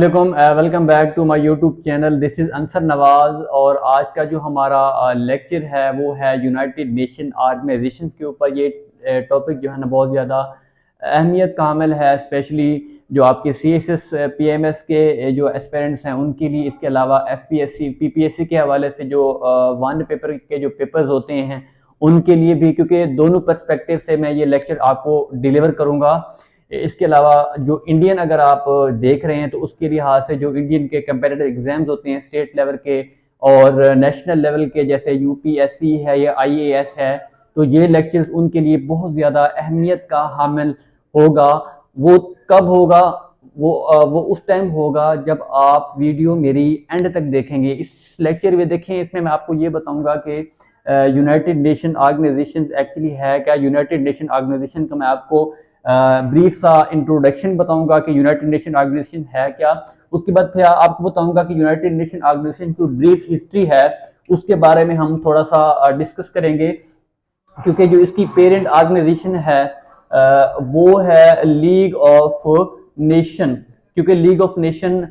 Welcome back to my YouTube channel. This is Ansar Nawaz और आज का जो हमारा लेक्चर है वो है यूनाइटेड नेशन ऑर्गेनाइजेशन के ऊपर। ये टॉपिक जो है ना बहुत ज़्यादा अहमियत का हामिल है, स्पेशली जो आपके CSS PMS के जो एस्पिरेंट्स हैं उनके लिए। इसके अलावा FPSC PPSC के हवाले से जो वन पेपर के जो पेपर्स होते हैं उनके लिए भी, क्योंकि दोनों पर्सपेक्टिव से मैं ये लेक्चर आपको डिलीवर करूँगा। इसके अलावा जो इंडियन अगर आप देख रहे हैं तो उसके लिहाज से जो इंडियन के कंपेटिटिव एग्जाम्स होते हैं स्टेट लेवल के और नेशनल लेवल के, जैसे UPSC है या IAS है, तो ये लेक्चर्स उनके लिए बहुत ज़्यादा अहमियत का हामिल होगा। वो कब होगा? वो उस टाइम होगा जब आप वीडियो मेरी एंड तक देखेंगे। इस लेक्चर में देखें, इसमें मैं आपको ये बताऊंगा कि यूनाइटेड नेशन ऑर्गेनाइजेशन एक्चुअली है क्या। यूनाइटेड नेशन ऑर्गेनाइजेशन का मैं आपको ब्रीफ सा इंट्रोडक्शन बताऊंगा कि यूनाइटेड नेशन ऑर्गेनाइजेशन है क्या। उसके बाद फिर आपको बताऊंगा कि यूनाइटेड नेशन ऑर्गेनाइजेशन की ब्रीफ हिस्ट्री है, उसके बारे में हम थोड़ा सा डिस्कस करेंगे। क्योंकि जो इसकी पेरेंट ऑर्गेनाइजेशन है वो है लीग ऑफ नेशन, क्योंकि लीग ऑफ नेशन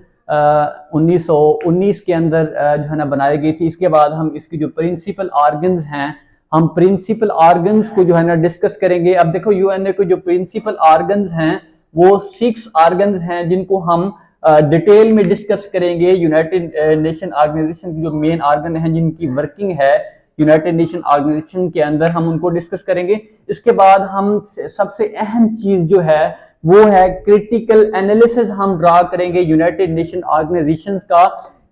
1919 के अंदर जो है ना बनाई गई थी। इसके बाद हम इसकी जो प्रिंसिपल ऑर्गन्स हैं, हम प्रिंसिपल ऑर्गन्स को जो है ना डिस्कस करेंगे। अब देखो, UNA के जो प्रिंसिपल ऑर्गन्स हैं वो 6 ऑर्गन्स हैं जिनको हम डिटेल में डिस्कस करेंगे। यूनाइटेड नेशन ऑर्गेनाइजेशन की जो मेन ऑर्गन है जिनकी वर्किंग है यूनाइटेड नेशन ऑर्गेनाइजेशन के अंदर, हम उनको डिस्कस करेंगे। इसके बाद हम सबसे अहम चीज जो है वो है क्रिटिकल एनालिसिस हम ड्रा करेंगे यूनाइटेड नेशन ऑर्गेनाइजेशन का,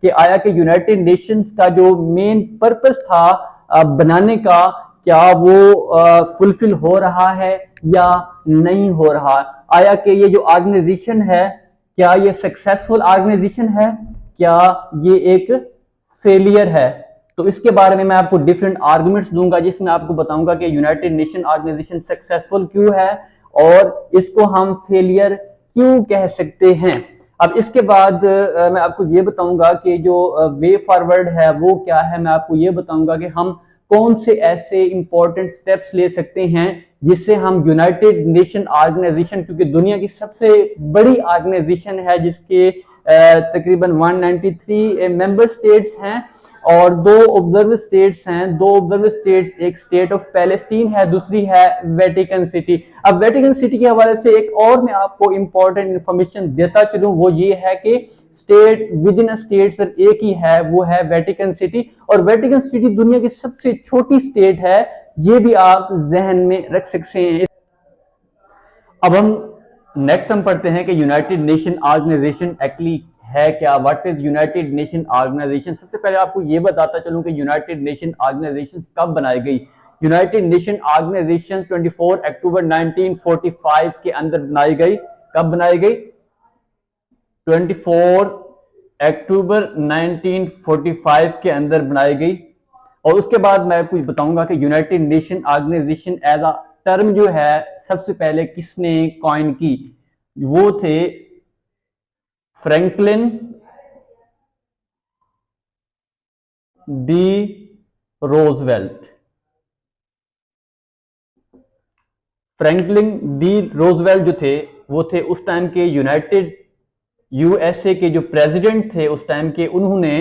कि आया कि यूनाइटेड नेशंस का जो मेन पर्पस था बनाने का, क्या वो फुलफिल हो रहा है या नहीं हो रहा। आया कि ये जो ऑर्गेनाइजेशन है क्या ये सक्सेसफुल ऑर्गेनाइजेशन है, क्या ये एक फेलियर है। तो इसके बारे में मैं आपको डिफरेंट आर्गुमेंट्स दूंगा जिसमें आपको बताऊंगा कि यूनाइटेड नेशन ऑर्गेनाइजेशन सक्सेसफुल क्यों है और इसको हम फेलियर क्यों कह सकते हैं। अब इसके बाद मैं आपको ये बताऊंगा कि जो वे फॉरवर्ड है वो क्या है। मैं आपको ये बताऊंगा कि हम कौन से ऐसे इंपॉर्टेंट स्टेप्स ले सकते हैं जिससे हम यूनाइटेड नेशन ऑर्गेनाइजेशन, क्योंकि दुनिया की सबसे बड़ी ऑर्गेनाइजेशन है जिसके तकरीबन 193 मेंबर स्टेट्स हैं और 2 ऑब्जर्वर स्टेट्स हैं। 2 ऑब्जर्वर स्टेट्स, एक स्टेट ऑफ पैलेस्टीन है, दूसरी है वेटिकन सिटी। अब वेटिकन सिटी के हवाले से एक और मैं आपको इंपॉर्टेंट इंफॉर्मेशन देता चलूं, वो ये है कि स्टेट विद इन स्टेट सिर्फ एक ही है, वो है वेटिकन सिटी। और वेटिकन सिटी दुनिया की सबसे छोटी स्टेट है, ये भी आप जहन में रख सकते हैं। अब हम पढ़ते हैं कि यूनाइटेड नेशन ऑर्गेनाइजेशन एक्चुअली है क्या। What is United Nation Organisation. सबसे पहले आपको यह बताता चलूं कि यूनाइटेड नेशन ऑर्गेनाइजेशन कब बनाई गई। यूनाइटेड नेशन ऑर्गेनाइजेशन 24 अक्टूबर 1945 के अंदर बनाई गई। कब बनाई गई? 24 अक्टूबर 1945 के अंदर बनाई गई। और उसके बाद मैं आपको बताऊंगा कि United Nation Organisation as a term जो है सबसे पहले किसने कॉइन की। वो थे Franklin D Roosevelt. Franklin D Roosevelt जो थे वो थे उस टाइम के यूनाइटेड USA के जो प्रेसिडेंट थे उस टाइम के। उन्होंने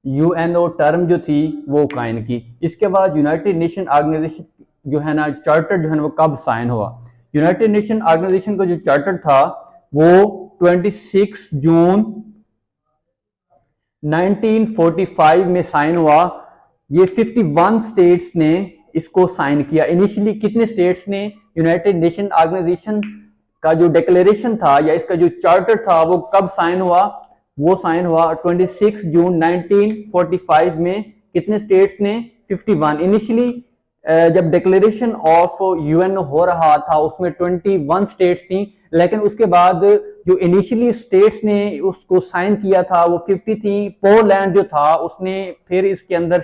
UNO टर्म जो थी वो कायम की। इसके बाद यूनाइटेड नेशन ऑर्गेनाइजेशन जो है ना चार्टर जो है ना वो कब साइन हुआ। यूनाइटेड नेशन ऑर्गेनाइजेशन का जो चार्टर था वो 26 जून 1945 में साइन हुआ। ये 51 स्टेट्स ने इसको साइन किया। इनिशियली कितने स्टेट्स ने यूनाइटेड नेशन ऑर्गेनाइजेशन का जो डिक्लेरेशन था या इसका जो चार्टर था वो कब साइन हुआ? वो साइन हुआ 26 जून 1945 में। कितने स्टेट्स ने? 51। इनिशियली जब डिक्लेरेशन ऑफ UN हो रहा था उसमें 21 स्टेट्स थी, लेकिन उसके बाद जो इनिशियली स्टेट्स ने उसको साइन किया था वो 50 थी। पोलैंड जो था उसने फिर इसके अंदर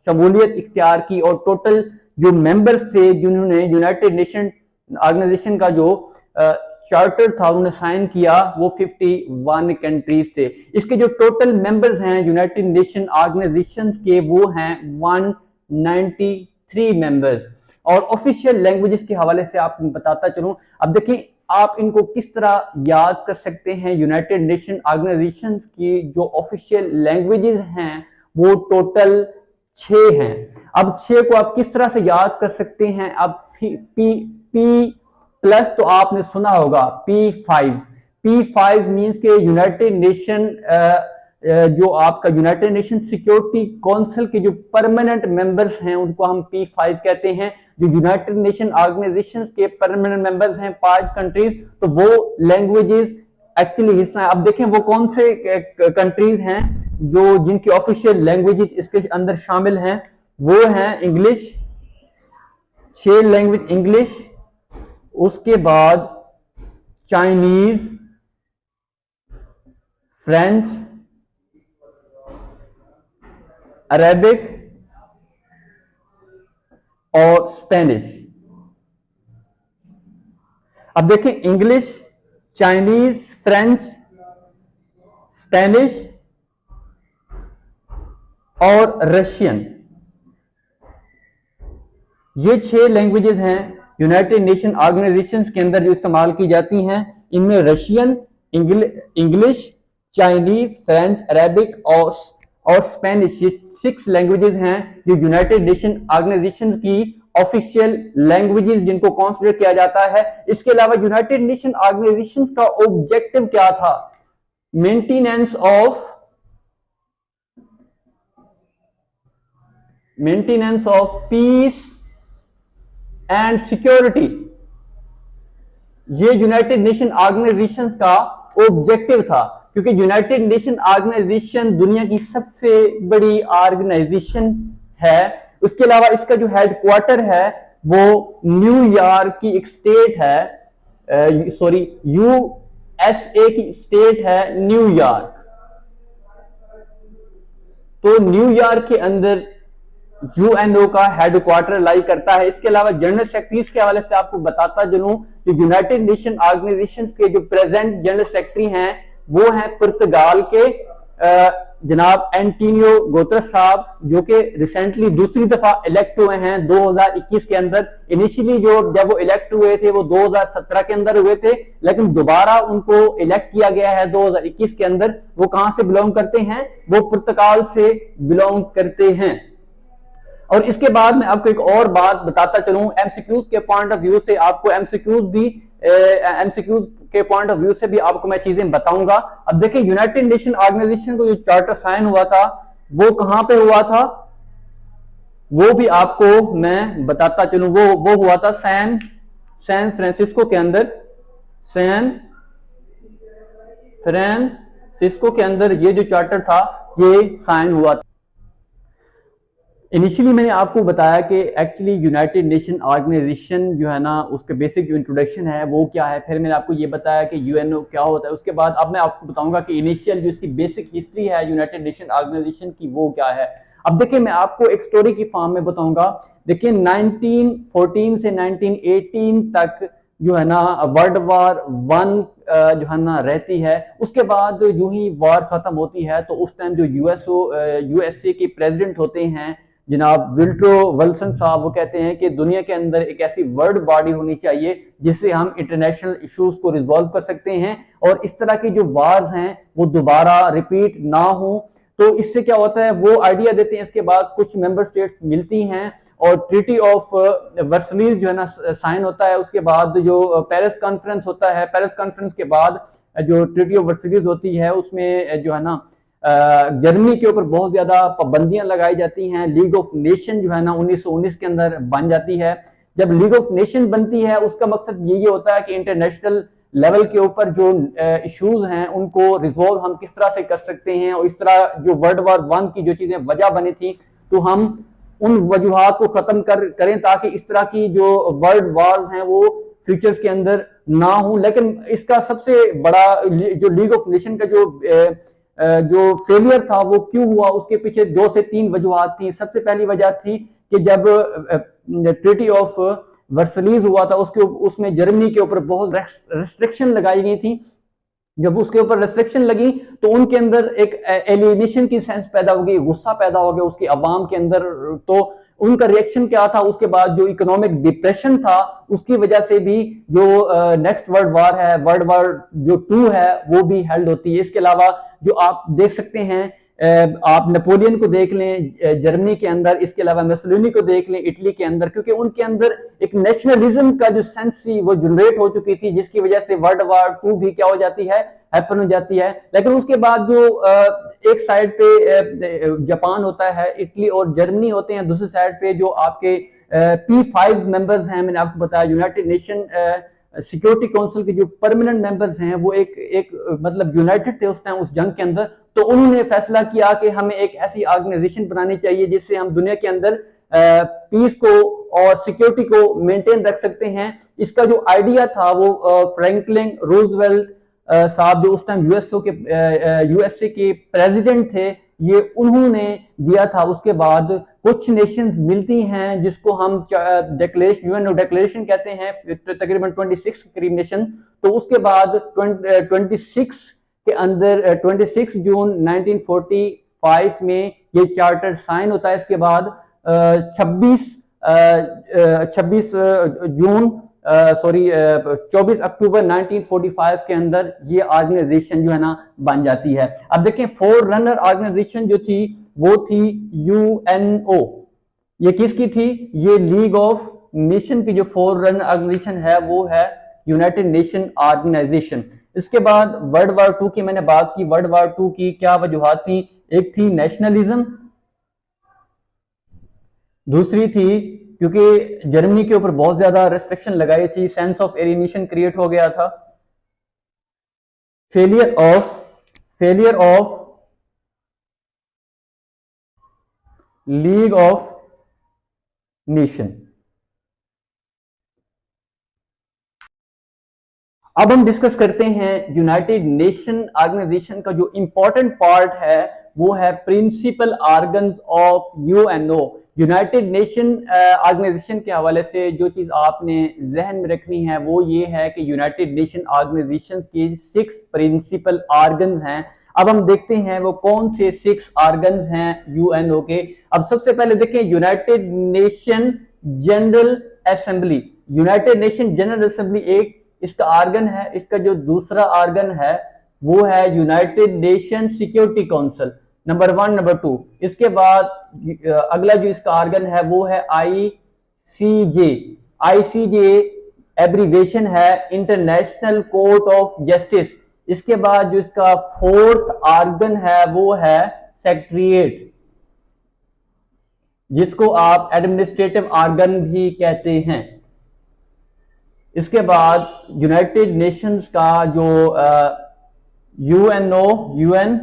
शमूलियत इख्तियार की और टोटल जो मेंबर्स थे जिन्होंने यूनाइटेड नेशन ऑर्गेनाइजेशन का जो चार्टर था उन्होंने साइन किया वो 51 कंट्रीज थे। इसके जो टोटल मेंबर्स हैं यूनाइटेड नेशन ऑर्गेनाइजेशन के वो हैं 193 मेंबर्स। और ऑफिशियल लैंग्वेजेस के हवाले से आपको बताता चलूं। अब देखें आप इनको किस तरह याद कर सकते हैं? यूनाइटेड नेशन ऑर्गेनाइजेशन की जो ऑफिशियल लैंग्वेजेस हैं वो टोटल 6 हैं। अब 6 को आप किस तरह से याद कर सकते हैं? अब पी प्लस तो आपने सुना होगा P5 मींस के यूनाइटेड नेशन जो आपका यूनाइटेड नेशन सिक्योरिटी काउंसिल के जो परमानेंट मेंबर्स हैं उनको हम P5 कहते हैं। जो यूनाइटेड नेशन ऑर्गेनाइजेशंस के परमानेंट मेंबर्स हैं 5 कंट्रीज, तो वो लैंग्वेजेस एक्चुअली हिस्सा है। अब देखें वो कौन से कंट्रीज हैं जो जिनकी ऑफिशियल लैंग्वेजेस इसके अंदर शामिल हैं। वो हैं इंग्लिश, 6 लैंग्वेज इंग्लिश, उसके बाद चाइनीज, फ्रेंच, अरेबिक और स्पेनिश। अब देखें इंग्लिश, चाइनीज, फ्रेंच, स्पेनिश और रशियन, ये 6 लैंग्वेजेस हैं यूनाइटेड नेशन ऑर्गेनाइजेशंस के अंदर जो इस्तेमाल की जाती हैं। इनमें Russian, English, Chinese, French, Arabic और स्पेनिश, ये 6 लैंग्वेजेस हैं जो यूनाइटेड नेशन ऑर्गेनाइजेशन की ऑफिशियल लैंग्वेजेस जिनको कंसीडर किया जाता है। इसके अलावा यूनाइटेड नेशन ऑर्गेनाइजेशन का ऑब्जेक्टिव क्या था? Maintenance of peace and security, ये यूनाइटेड नेशन ऑर्गेनाइजेशन का ऑब्जेक्टिव था, क्योंकि यूनाइटेड नेशन ऑर्गेनाइजेशन दुनिया की सबसे बड़ी ऑर्गेनाइजेशन है। उसके अलावा इसका जो हेडक्वार्टर है वो न्यूयॉर्क की एक स्टेट है, सॉरी यूएसए की स्टेट है न्यूयॉर्क। तो न्यूयॉर्क के अंदर यूएनओ का हेडक्वार्टर लाई करता है। इसके अलावा जनरल सेक्रेटरीज के हवाले से आपको बताता चलूं, जो यूनाइटेड नेशन ऑर्गेनाइजेशन के जो प्रेजेंट जनरल सेक्रेटरी हैं वो हैं पुर्तगाल के जनाब एंटोनियो गुतेरेस साहब, जो कि रिसेंटली दूसरी दफा इलेक्ट हुए हैं 2021 के अंदर। इनिशियली जब वो इलेक्ट हुए थे वो 2017 के अंदर हुए थे, लेकिन दोबारा उनको इलेक्ट किया गया है 2021 के अंदर। वो कहां से बिलोंग करते हैं? वो पुर्तगाल से बिलोंग करते हैं। और इसके बाद मैं आपको एक और बात बताता चलूं, एमसीक्यूज के पॉइंट ऑफ व्यू से आपको एमसीक्यूज के पॉइंट ऑफ व्यू से भी आपको मैं चीजें बताऊंगा। अब देखिए यूनाइटेड नेशन ऑर्गेनाइजेशन को जो चार्टर साइन हुआ था वो कहां पे हुआ था, वो भी आपको मैं बताता चलूं। वो हुआ था सैन फ्रांसिस्को के अंदर। सैन फ्रांसिस्को के अंदर ये जो चार्टर था ये साइन हुआ था। इनिशियली मैंने आपको बताया कि एक्चुअली यूनाइटेड नेशन ऑर्गेनाइजेशन जो है ना उसके बेसिक जो इंट्रोडक्शन है वो क्या है, फिर मैंने आपको ये बताया कि यूएनओ क्या होता है। उसके बाद अब मैं आपको बताऊंगा कि इनिशियल जो इसकी बेसिक हिस्ट्री है यूनाइटेड नेशन ऑर्गेनाइजेशन की वो क्या है। अब देखिए मैं आपको एक स्टोरी की फॉर्म में बताऊंगा। देखिए 1914 से 1918 तक जो है ना वर्ल्ड वार 1 जो है ना रहती है। उसके बाद जो ही वार खत्म होती है तो उस टाइम जो यूएसए के प्रेसिडेंट होते हैं जनाब विल्ड्रो विल्सन साहब, वो कहते हैं कि दुनिया के अंदर एक ऐसी वर्ल्ड बॉडी होनी चाहिए जिससे हम इंटरनेशनल इश्यूज को रिजॉल्व कर सकते हैं और इस तरह की जो वार्स हैं वो दोबारा रिपीट ना हो। तो इससे क्या होता है वो आइडिया देते हैं। इसके बाद कुछ मेंबर स्टेट्स मिलती हैं और ट्रीटी ऑफ वर्सलीज जो है ना साइन होता है। उसके बाद जो पेरिस कॉन्फ्रेंस होता है, पेरिस कॉन्फ्रेंस के बाद जो ट्रीटी ऑफ वर्सलीज होती है उसमें जो है ना जर्मनी के ऊपर बहुत ज्यादा पाबंदियां लगाई जाती हैं। लीग ऑफ नेशन जो है ना 1919 के अंदर बन जाती है। जब लीग ऑफ नेशन बनती है उसका मकसद ये होता है कि इंटरनेशनल लेवल के ऊपर जो इश्यूज हैं उनको रिजोल्व हम किस तरह से कर सकते हैं और इस तरह जो वर्ल्ड वार 1 की जो चीजें वजह बनी थी तो हम उन वजूहात को खत्म करें ताकि इस तरह की जो वर्ल्ड वार्स हैं वो फ्यूचर्स के अंदर ना हो। लेकिन इसका सबसे बड़ा जो लीग ऑफ नेशन का जो फेलियर था वो क्यों हुआ, उसके पीछे 2 से 3 वजूहात थी। सबसे पहली वजह थी कि जब ट्रीटी ऑफ वर्सलीज हुआ था उसमें जर्मनी के ऊपर बहुत रेस्ट्रिक्शन लगाई गई थी। जब उसके ऊपर रेस्ट्रिक्शन लगी तो उनके अंदर एक एलियनेशन की सेंस पैदा हो गई, गुस्सा पैदा हो गया उसकी आवाम के अंदर। तो उनका रिएक्शन क्या था, उसके बाद जो इकोनॉमिक डिप्रेशन था उसकी वजह से भी जो नेक्स्ट वर्ल्ड वार है, वर्ल्ड वार जो 2 है, वो भी हेल्ड होती है। इसके अलावा जो आप देख सकते हैं, आप नेपोलियन को देख लें जर्मनी के अंदर, इसके अलावा मुसोलिनी को देख लें इटली के अंदर, क्योंकि उनके अंदर एक नेशनलिज्म का जो सेंस थी वो जनरेट हो चुकी थी, जिसकी वजह से वर्ल्ड वार 2 भी क्या हो जाती है, हैपन हो जाती है। लेकिन उसके बाद जो एक साइड पे जापान होता है, इटली और जर्मनी होते हैं, दूसरी साइड पे जो आपके P5 मेंबर्स हैं, मैंने आपको बताया यूनाइटेड नेशन सिक्योरिटी काउंसिल के जो परमानेंट मेंबर्स हैं, वो एक मतलब यूनाइटेड थे उस टाइम उस जंग के अंदर। तो उन्होंने फैसला किया कि हमें एक ऐसी ऑर्गेनाइजेशन बनानी चाहिए जिससे हम दुनिया के अंदर पीस को और सिक्योरिटी को मेंटेन रख सकते हैं। इसका जो आइडिया था वो फ्रैंकलिन रूजवेल्ट साहब, जो उस टाइम यूएसए के प्रेसिडेंट थे, ये उन्होंने दिया था। उसके बाद कुछ नेशंस मिलती हैं जिसको हम डिक्लेरेशन, यूएन डिक्लेरेशन कहते हैं, तकरीबन 26 के करीब नेशन। तो उसके बाद 26 के अंदर 26 जून 1945 में ये चार्टर साइन होता है। इसके बाद 24 अक्टूबर 1945 के अंदर ये ऑर्गेनाइजेशन जो है ना बन जाती है। अब देखें, फोर रनर ऑर्गेनाइजेशन जो थी वो थी यूएनओ। ये किसकी थी? ये लीग ऑफ नेशन की जो फोर रनर ऑर्गेनाइजेशन है वो है यूनाइटेड नेशन ऑर्गेनाइजेशन। इसके बाद वर्ल्ड वार 2 की मैंने बात की। वर्ल्ड वार 2 की क्या वजूहात थी? एक थी नेशनलिज्म, दूसरी थी क्योंकि जर्मनी के ऊपर बहुत ज्यादा रेस्ट्रिक्शन लगाई थी, सेंस ऑफ एलिनेशन क्रिएट हो गया था। Failure of league of nation. अब हम डिस्कस करते हैं यूनाइटेड नेशन ऑर्गेनाइजेशन का जो इंपॉर्टेंट पार्ट है वो है principal organs of UNO. United Nation Organisation के हवाले से जो चीज आपने जहन में रखनी है वो ये है कि यूनाइटेड नेशन ऑर्गेनाइजेशन के 6 प्रिंसिपल ऑर्गन्स हैं। अब हम देखते हैं वो कौन से 6 ऑर्गन्स हैं यूएनओ के। अब सबसे पहले देखें United Nation General assembly. United Nation General assembly एक इसका ऑर्गन है। इसका जो दूसरा ऑर्गन है वो है United nation security council, number 1, number 2। इसके बाद अगला जो इसका ऑर्गन है वो है आईसीजे। आईसीजे एब्रीवेशन है इंटरनेशनल कोर्ट ऑफ जस्टिस। इसके बाद जो इसका फोर्थ ऑर्गन है वो है सेक्रेटेरिएट, जिसको आप एडमिनिस्ट्रेटिव ऑर्गन भी कहते हैं। इसके बाद यूनाइटेड नेशंस का जो UNO, UN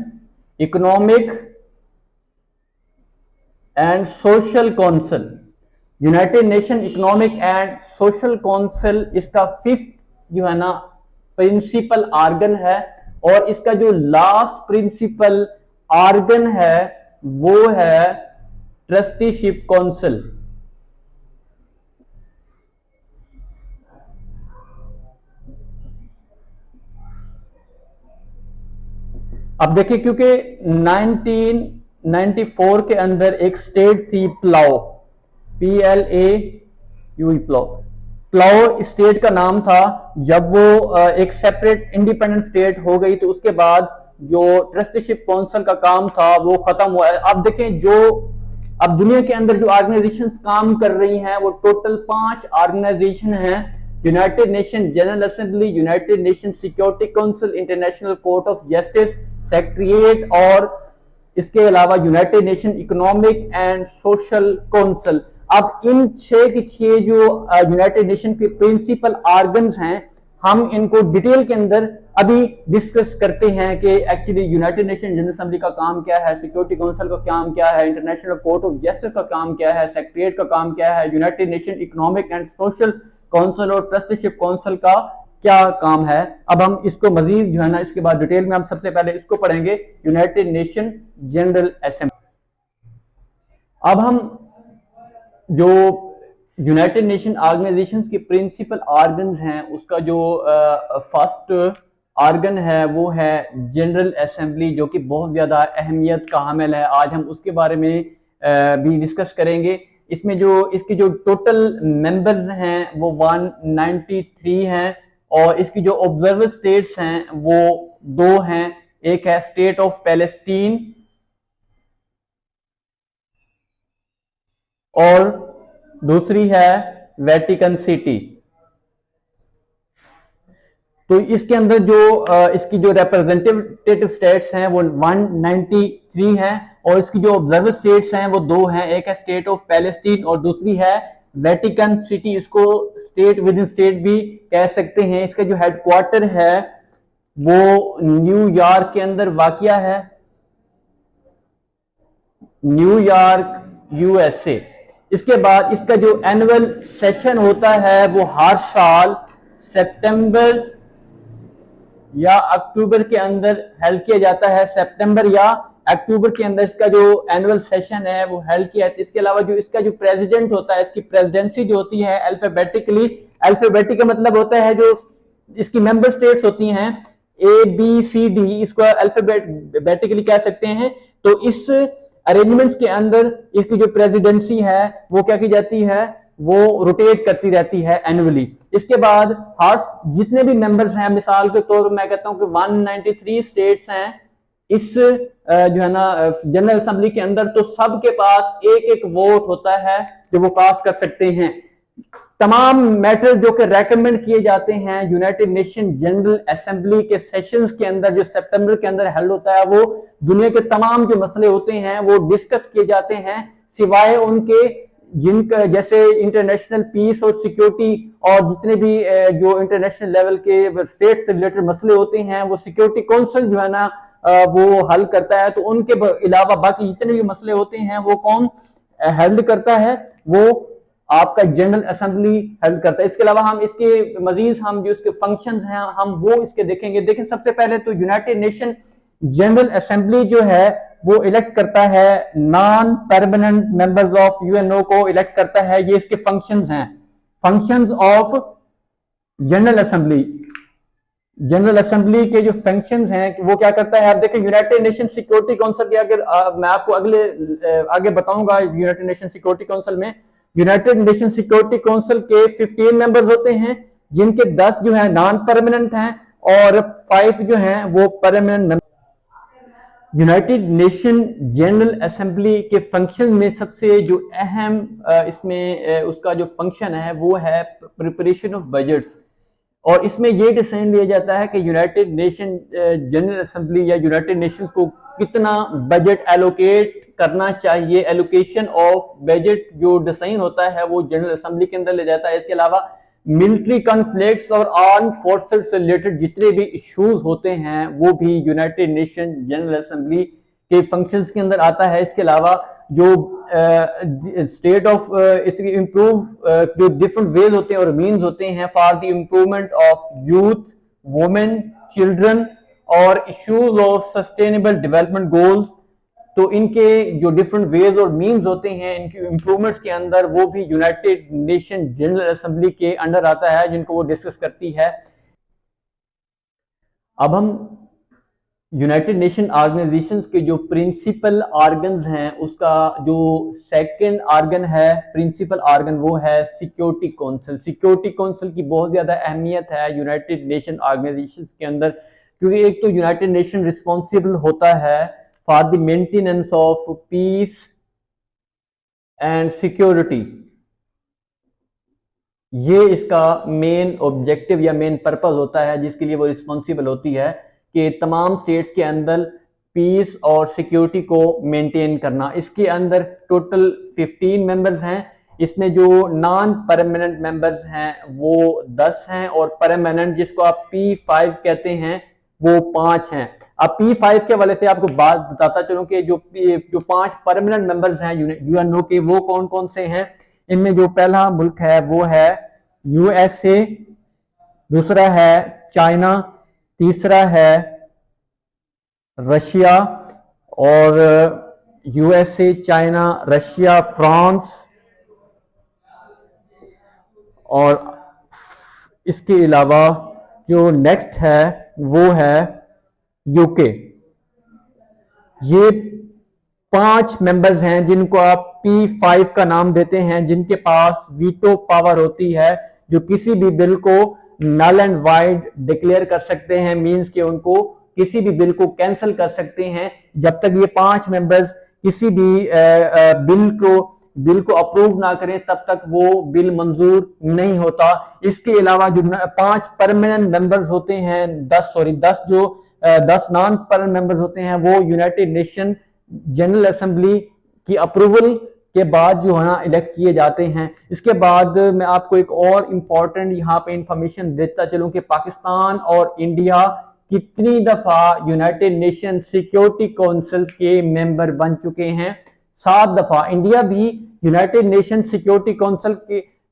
economic and Social council, United nation economic and Social council इसका 5th जो है ना प्रिंसिपल ऑर्गन है। और इसका जो लास्ट प्रिंसिपल ऑर्गन है वो है ट्रस्टीशिप काउंसिल। अब देखिए, क्योंकि 1994 के अंदर एक स्टेट थी प्लाओ, PLAU, प्लाओ स्टेट का नाम था। जब वो एक सेपरेट इंडिपेंडेंट स्टेट हो गई तो उसके बाद जो ट्रस्टीशिप काउंसिल का काम था वो खत्म हुआ है। अब देखें, जो अब दुनिया के अंदर जो ऑर्गेनाइजेशंस काम कर रही हैं वो टोटल 5 ऑर्गेनाइजेशन हैं। United Nation General assembly, United nation security council, international Court of justice, secretariat और इसके अलावा United nation economic and Social council. अब इन 6 के 6 जो यूनाइटेड नेशन के प्रिंसिपल ऑर्गन्स हैं, हम इनको डिटेल के अंदर अभी डिस्कस करते हैं कि actually United Nation General assembly का काम क्या है, सिक्योरिटी काउंसिल का काम क्या है, इंटरनेशनल कोर्ट ऑफ जस्टिस का काम क्या है, सेक्रेटेरिएट का काम क्या है, United nation economic and Social council और ट्रस्टीशिप काउंसिल का क्या काम है। अब हम इसको मजीद जो है ना इसके बाद डिटेल में हम सबसे पहले इसको पढ़ेंगे, यूनाइटेड नेशन जनरल असेंबली। अब हम जो यूनाइटेड नेशन ऑर्गेनाइजेशन के प्रिंसिपल ऑर्गन्स हैं उसका जो फर्स्ट ऑर्गन है वो है जनरल असेंबली, जो कि बहुत ज्यादा अहमियत का हामिल है। आज हम उसके बारे में भी डिस्कस करेंगे। इसमें जो इसकी जो टोटल मेंबर्स हैं वो 193 हैं, और इसकी जो ऑब्जर्वर स्टेट्स हैं वो दो हैं। एक है स्टेट ऑफ पैलेस्टीन और दूसरी है वेटिकन सिटी। तो इसके अंदर जो इसकी जो रिप्रेजेंटेटिव स्टेट्स हैं वो 193 हैं, और इसकी जो ऑब्जर्वर स्टेट्स हैं वो दो हैं। एक है स्टेट ऑफ पैलेस्टीन और दूसरी है वेटिकन सिटी। इसको स्टेट विद इन स्टेट भी कह सकते हैं। इसका जो हेडक्वार्टर है वो न्यूयॉर्क के अंदर वाक़या है, न्यूयॉर्क यूएसए। इसके बाद इसका जो एनुअल सेशन होता है वो हर साल सितंबर या अक्टूबर के अंदर हेल्ड किया जाता है। सितंबर या अक्टूबर के अंदर इसका जो एनुअल सेशन है वो हेल्ड किया जाता है। इसके अलावा जो इसका जो प्रेसिडेंट होता है, इसकी प्रेसिडेंसी जो होती है अल्फाबेटिक का मतलब होता है जो इसकी मेंबर स्टेट्स होती हैं ABCD, इसको अल्फाबेटिकली कह सकते हैं। तो इस अरेंजमेंट्स के अंदर इसकी जो प्रेसिडेंसी है वो क्या की जाती है, वो रोटेट करती रहती है एनुअली। इसके बाद हर जितने भी मेंबर्स हैं, मिसाल के तौर पर मैं कहता हूं कि 193 स्टेट्स हैं इस जो है ना जनरल असेंबली के अंदर, तो सबके पास एक एक वोट होता है जो वो कास्ट कर सकते हैं। तमाम मैटर जो कि रेकमेंड किए जाते हैं यूनाइटेड नेशन जनरल असेंबली के सेशंस के अंदर, जो सितंबर के अंदर हेल्ड होता है, वो दुनिया के तमाम जो मसले होते हैं वो डिस्कस किए जाते हैं, सिवाय उनके जिनका जैसे इंटरनेशनल पीस और सिक्योरिटी और जितने भी जो इंटरनेशनल लेवल के स्टेट से रिलेटेड मसले होते हैं वो सिक्योरिटी काउंसिल जो है ना वो हल करता है। तो उनके अलावा बाकी जितने भी मसले होते हैं वो कौन हेल्ड करता है, वो आपका जनरल असेंबली हेल्ड करता है। इसके अलावा हम इसके मजीद हम जो इसके फंक्शंस हैं हम वो इसके देखेंगे। देखें, सबसे पहले तो यूनाइटेड नेशन जनरल असेंबली जो है वो इलेक्ट करता है non permanent members of UNO को इलेक्ट करता है। ये इसके फंक्शंस हैं, functions of general assembly. General Assembly के जो फंक्शंस हैं वो क्या करता है, आप देखें यूनाइटेड नेशन सिक्योरिटी काउंसिल के अगर मैं आपको आगे बताऊंगा, यूनाइटेड नेशन सिक्योरिटी काउंसिल में यूनाइटेड नेशन सिक्योरिटी काउंसिल के 15 मेंबर्स होते हैं, जिनके 10 जो है नॉन परमानेंट हैं और 5 जो हैं वो permanent member. United Nation General Assembly के फंक्शन में सबसे जो अहम इसमें उसका जो फंक्शन है वो है प्रिपरेशन ऑफ बजट्स। और इसमें ये डिसीजन लिया जाता है कि यूनाइटेड नेशन जनरल असेंबली या यूनाइटेड नेशंस को कितना बजट एलोकेट करना चाहिए। एलोकेशन ऑफ बजट जो डिसीजन होता है वो जनरल असेंबली के अंदर ले जाता है। इसके अलावा मिलिट्री कॉन्फ्लिक्ट्स और आर्म फोर्सेस से रिलेटेड जितने भी इश्यूज होते हैं वो भी यूनाइटेड नेशन जनरल असेंबली के फंक्शंस के अंदर आता है। इसके अलावा जो स्टेट ऑफ इसकी इम्प्रूव जो डिफरेंट वेज होते हैं और मीन्स होते हैं for the improvement of youth, women, children और issues of sustainable development goals, तो इनके जो डिफरेंट वेज और मीन्स होते हैं इनकी इम्प्रूवमेंट्स के अंदर वो भी यूनाइटेड नेशन जनरल असेंबली के अंडर आता है, जिनको वो डिस्कस करती है। अब हम यूनाइटेड नेशन ऑर्गेनाइजेशंस के जो प्रिंसिपल ऑर्गन्स हैं उसका जो सेकंड ऑर्गन है, प्रिंसिपल ऑर्गन, वो है सिक्योरिटी काउंसिल। सिक्योरिटी काउंसिल की बहुत ज्यादा अहमियत है यूनाइटेड नेशन ऑर्गेनाइजेशंस के अंदर, क्योंकि एक तो यूनाइटेड नेशन रिस्पॉन्सिबल होता है for the maintenance of peace and security. ये इसका मेन ऑब्जेक्टिव या मेन पर्पस होता है जिसके लिए वो रिस्पॉन्सिबल होती है कि तमाम स्टेट्स के अंदर पीस और सिक्योरिटी को मेंटेन करना। इसके अंदर टोटल 15 मेंबर्स हैं। इसमें जो नॉन परमानेंट मेंबर्स हैं वो 10 हैं और परमानेंट जिसको आप P5 कहते हैं वो 5 हैं। अब P5 के हवाले से आपको बात बताता चलूं कि जो 5 परमानेंट मेंबर्स हैं यूएनओ के वो कौन कौन से हैं। इनमें जो पहला मुल्क है वो है USA, दूसरा है चाइना, तीसरा है रशिया, और USA, चाइना, रशिया, फ्रांस, और इसके अलावा जो नेक्स्ट है वो है यूके। ये 5 मेंबर्स हैं जिनको आप P5 का नाम देते हैं, जिनके पास वीटो पावर होती है, जो किसी भी बिल को नल एंड वाइड डिक्लेयर कर सकते हैं, मींस कि उनको किसी भी बिल को कैंसिल कर सकते हैं। जब तक ये 5 मेंबर्स किसी भी बिल को अप्रूव ना करें तब तक वो बिल मंजूर नहीं होता। इसके अलावा जो 5 परमानेंट मेंबर्स होते हैं, 10 नॉन परमानेंट मेंबर्स होते हैं, वो यूनाइटेड नेशन जनरल असेंबली की अप्रूवल के बाद जो है ना इलेक्ट किए जाते हैं। इसके बाद मैं आपको एक और इम्पोर्टेंट यहाँ पे इंफॉर्मेशन देता चलूं कि पाकिस्तान और इंडिया कितनी दफा यूनाइटेड नेशन सिक्योरिटी काउंसिल के मेंबर बन चुके हैं। 7 दफा। इंडिया भी यूनाइटेड नेशन सिक्योरिटी काउंसिल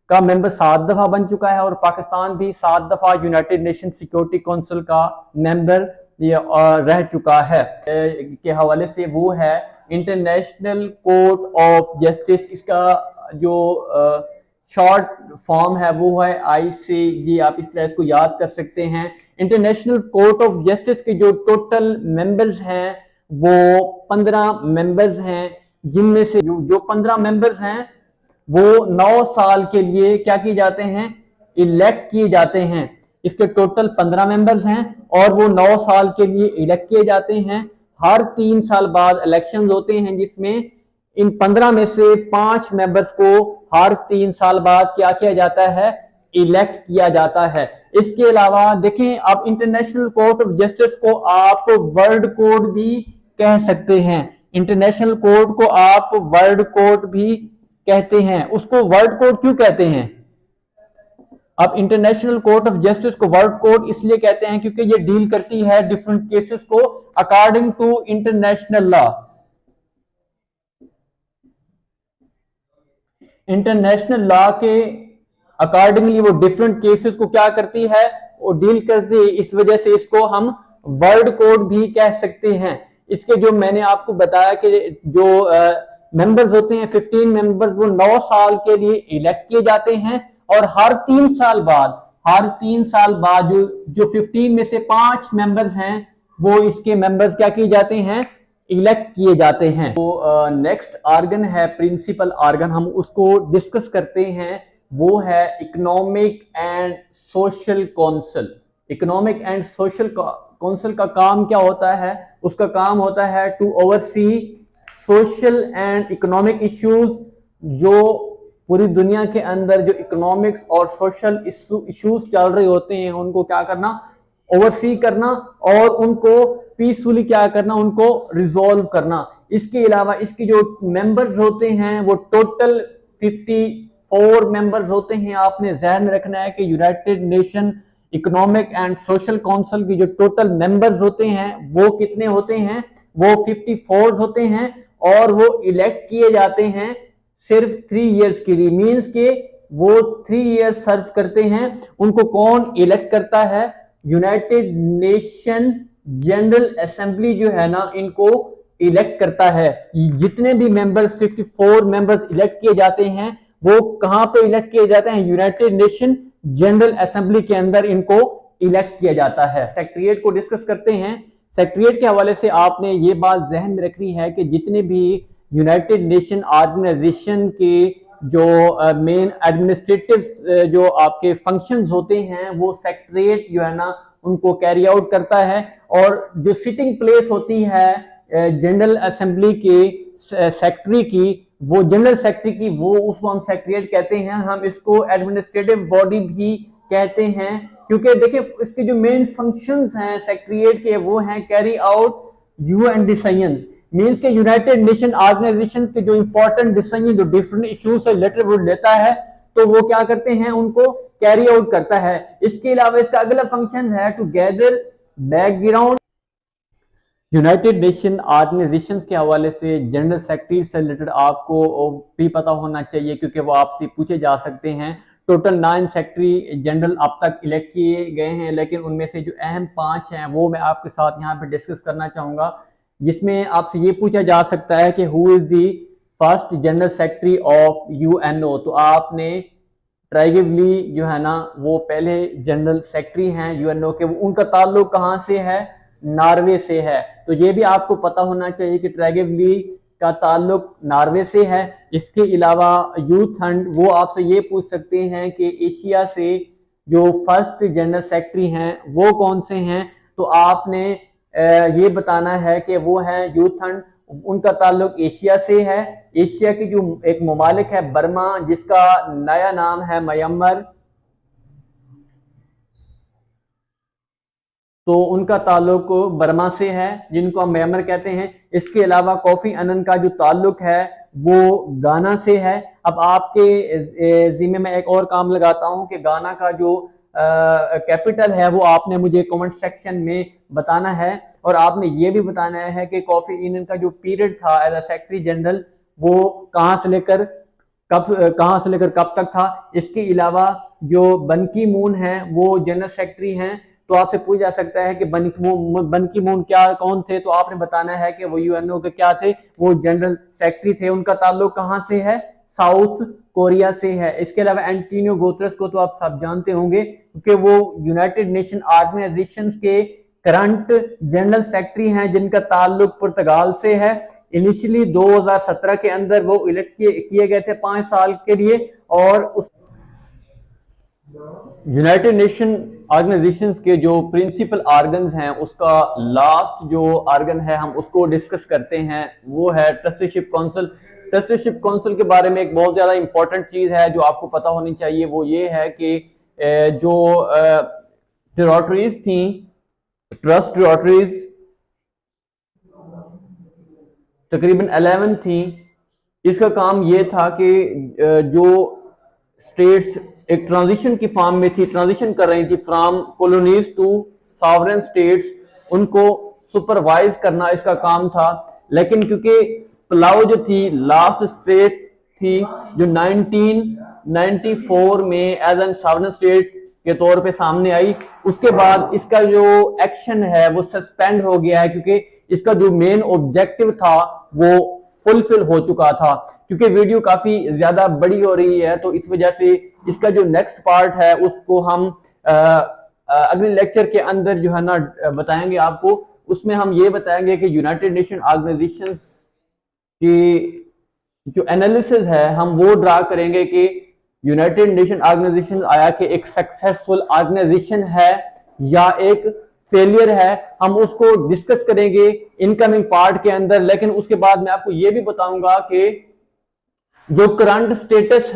का मेंबर 7 दफा बन चुका है और पाकिस्तान भी 7 दफा यूनाइटेड नेशन सिक्योरिटी काउंसिल का मेंबर रह चुका है। के हवाले से वो है इंटरनेशनल कोर्ट ऑफ जस्टिस। इसका जो शॉर्ट फॉर्म है वो है ICJ। आप इस तरह इसको याद कर सकते हैं। इंटरनेशनल कोर्ट ऑफ जस्टिस के जो टोटल मेंबर्स हैं वो 15 मेंबर्स हैं, जिनमें से जो 15 मेंबर्स हैं वो 9 साल के लिए क्या किए जाते हैं, इलेक्ट किए जाते हैं। इसके टोटल 15 मेंबर्स हैं और वो 9 साल के लिए इलेक्ट किए जाते हैं। हर 3 साल बाद इलेक्शंस होते हैं जिसमें इन 15 में से 5 मेंबर्स को हर 3 साल बाद क्या किया जाता है, इलेक्ट किया जाता है। इसके अलावा देखें, आप इंटरनेशनल कोर्ट ऑफ जस्टिस को आप वर्ल्ड कोर्ट भी कह सकते हैं। इंटरनेशनल कोर्ट को आप वर्ल्ड कोर्ट भी कहते हैं। उसको वर्ल्ड कोर्ट क्यों कहते हैं? अब इंटरनेशनल कोर्ट ऑफ जस्टिस को वर्ल्ड कोर्ट इसलिए कहते हैं क्योंकि ये डील करती है डिफरेंट केसेस को according to international law. International law के अकॉर्डिंगली वो डिफरेंट केसेस को क्या करती है, वो डील करती है। इस वजह से इसको हम वर्ल्ड कोर्ट भी कह सकते हैं। इसके जो मैंने आपको बताया कि जो मेंबर्स होते हैं 15 मेंबर्स, वो 9 साल के लिए इलेक्ट किए जाते हैं और हर 3 साल बाद जो 15 में से 5 मेंबर्स हैं वो इसके मेंबर्स क्या किए जाते हैं, इलेक्ट किए जाते हैं। तो नेक्स्ट आर्गन है प्रिंसिपल आर्गन, हम उसको डिस्कस करते हैं। वो है Economic and Social Council. Economic and Social Council का काम क्या होता है? उसका काम होता है to oversee social and economic issues. जो पूरी दुनिया के अंदर जो इकोनॉमिक्स और सोशल इश्यूज चल रहे होते हैं उनको क्या करना, ओवरसी करना और उनको पीसफुली क्या करना, उनको रिजॉल्व करना। इसके अलावा इसके जो मेंबर्स होते हैं वो टोटल 54 मेंबर्स होते हैं। आपने ध्यान में रखना है कि United nation economic and Social council की जो टोटल मेंबर्स होते हैं वो कितने होते हैं, वो 54 होते हैं और वो इलेक्ट किए जाते हैं सिर्फ 3 इयर्स के लिए। मींस के वो 3 इयर्स सर्व करते हैं। उनको कौन इलेक्ट करता है? यूनाइटेड नेशन जनरल असेंबली जो है ना, इनको इलेक्ट करता है। जितने भी मेंबर्स 54 मेंबर्स इलेक्ट किए जाते हैं वो कहां पे इलेक्ट किए जाते हैं? यूनाइटेड नेशन जनरल असेंबली के अंदर इनको इलेक्ट किया जाता है। सेक्रेटरीट को डिस्कस करते हैं। सेक्रेटरीट के हवाले से आपने ये बात जहन में रखनी है कि जितने भी यूनाइटेड नेशन ऑर्गेनाइजेशन के जो मेन एडमिनिस्ट्रेटिव जो आपके फंक्शंस होते हैं वो सेक्रेटरीट जो है ना उनको कैरी आउट करता है। और जो सिटिंग प्लेस होती है जनरल असेंबली के सेक्रेटरी की, वो जनरल सेक्रेटरी की, वो उसको हम सेक्रेटरीट कहते हैं। हम इसको एडमिनिस्ट्रेटिव बॉडी भी कहते हैं क्योंकि देखिए इसके जो मेन फंक्शंस हैं सेक्रेटरीट के वो हैं carry out UN decisions. Means के यूनाइटेड नेशन ऑर्गेनाइजेशन के जो इंपॉर्टेंट डिसीजन जो डिफरेंट इश्यूज से रिलेटेड लेता है तो वो क्या करते हैं, उनको कैरी आउट करता है। इसके अलावा इसका अगला फंक्शन है to gather background. United Nation Organisation के हवाले से जनरल सेक्रेटरी से रिलेटेड आपको भी पता होना चाहिए क्योंकि वो आपसे पूछे जा सकते हैं। टोटल 9 सेक्रेटरी जनरल अब तक इलेक्ट किए गए हैं, लेकिन उनमें से जो अहम 5 हैं वो मैं आपके साथ यहाँ पे डिस्कस करना चाहूँगा, जिसमें आपसे ये पूछा जा सकता है कि who is the first general secretary of UNO. तो आपने ट्राइगेवली जो है ना वो पहले जनरल सेक्रेटरी हैं यूएनओ के। उनका ताल्लुक कहाँ से है? नॉर्वे से है। तो ये भी आपको पता होना चाहिए कि ट्राइगेवली का ताल्लुक नॉर्वे से है। इसके अलावा यूथ फंड वो आपसे ये पूछ सकते हैं कि एशिया से जो फर्स्ट जनरल सेक्रेटरी हैं वो कौन से हैं, तो आपने ये बताना है कि वो हैं यूथ फंड, उनका ताल्लुक एशिया से है। एशिया की जो एक ममालिक है बर्मा, जिसका नया नाम है म्यांमार, तो उनका ताल्लुक बर्मा से है, जिनको हम म्यांमार कहते हैं। इसके अलावा कोफी अनन का जो ताल्लुक है वो गाना से है। अब आपके जिम्मे में एक और काम लगाता हूं कि गाना का जो कैपिटल है वो आपने मुझे कमेंट सेक्शन में बताना है, और आपने ये भी बताना है कि कोफी अनन का जो पीरियड था एज अ सेक्रेटरी जनरल वो कहाँ से लेकर कब तक था। इसके अलावा जो बन की मून है वो जनरल सेक्रेटरी हैं, तो आपसे पूछा जा सकता है कि बन की मून क्या कौन थे, तो आपने बताना है कि वो यूएनओ के क्या थे, वो जनरल सेक्रेटरी थे। उनका ताल्लुक कहाँ से है, साउथ कोरिया से है। इसके अलावा एंटोनियो गुतेरेस को तो आप सब जानते होंगे क्योंकि वो यूनाइटेड नेशन ऑर्गेनाइजेशन के करंट जनरल सेक्रेटरी हैं, जिनका ताल्लुक पुर्तगाल से है। इनिशियली 2017 के अंदर वो इलेक्ट किए गए थे 5 साल के लिए, और उस यूनाइटेड नेशन ऑर्गेनाइजेशन के जो प्रिंसिपल ऑर्गन्स हैं उसका लास्ट जो ऑर्गन है हम उसको डिस्कस करते हैं, वो है ट्रस्टीशिप काउंसिल। ट्रस्टीशिप काउंसिल के बारे में एक बहुत ज्यादा इंपॉर्टेंट चीज है जो आपको पता होनी चाहिए, वो ये है कि जो टेरिटरीज थी, ट्रस्ट टेरिटरीज तकरीबन 11 थी। इसका काम ये था कि जो स्टेट्स एक ट्रांजिशन की फॉर्म में थी, ट्रांजिशन कर रही थी from colonies to sovereign states, उनको सुपरवाइज करना इसका काम था। लेकिन क्योंकि पलाओ जो थी लास्ट स्टेट थी जो 1994 में एज एन सॉवरेन स्टेट के तौर पे सामने आई, उसके बाद इसका जो एक्शन है वो सस्पेंड हो गया है, क्योंकि इसका जो मेन ऑब्जेक्टिव था वो फुलफिल हो चुका था। क्योंकि वीडियो काफी ज्यादा बड़ी हो रही है तो इस वजह से इसका जो नेक्स्ट पार्ट है उसको हम अगले लेक्चर के अंदर जो है ना बताएंगे आपको। उसमें हम ये बताएंगे कि यूनाइटेड नेशन ऑर्गेनाइजेशन की जो एनालिसिस है हम वो ड्रा करेंगे कि यूनाइटेड नेशन ऑर्गेनाइजेशन आया कि एक सक्सेसफुल ऑर्गेनाइजेशन है या एक फेलियर है, हम उसको डिस्कस करेंगे इनकमिंग पार्ट के अंदर। लेकिन उसके बाद मैं आपको यह भी बताऊंगा कि जो करंट स्टेटस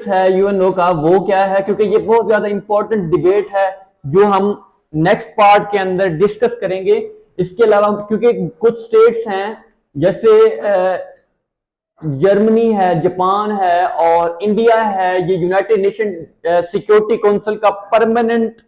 है यूएनओ का वो क्या है, क्योंकि ये बहुत ज्यादा इंपॉर्टेंट डिबेट है जो हम नेक्स्ट पार्ट के अंदर डिस्कस करेंगे। इसके अलावा क्योंकि कुछ स्टेट्स हैं जैसे जर्मनी है, जापान है और इंडिया है, ये यूनाइटेड नेशन सिक्योरिटी काउंसिल का परमानेंट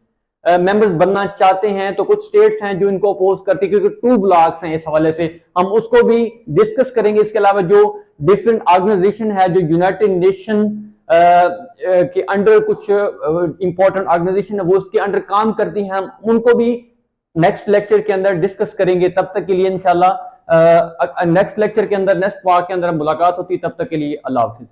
मेंबर्स बनना चाहते हैं, तो कुछ स्टेट्स हैं जो इनको अपोज करती है क्योंकि 2 ब्लॉक्स हैं। इस हवाले से हम उसको भी डिस्कस करेंगे। इसके अलावा जो डिफरेंट ऑर्गेनाइजेशन है जो यूनाइटेड नेशन के अंडर कुछ इंपॉर्टेंट ऑर्गेनाइजेशन है वो उसके अंडर काम करती हैं, हम उनको भी नेक्स्ट लेक्चर के अंदर डिस्कस करेंगे। तब तक के लिए इंशाल्लाह नेक्स्ट लेक्चर के अंदर, नेक्स्ट पार्ट के अंदर मुलाकात होती है। तब तक के लिए अल्लाह हाफिज।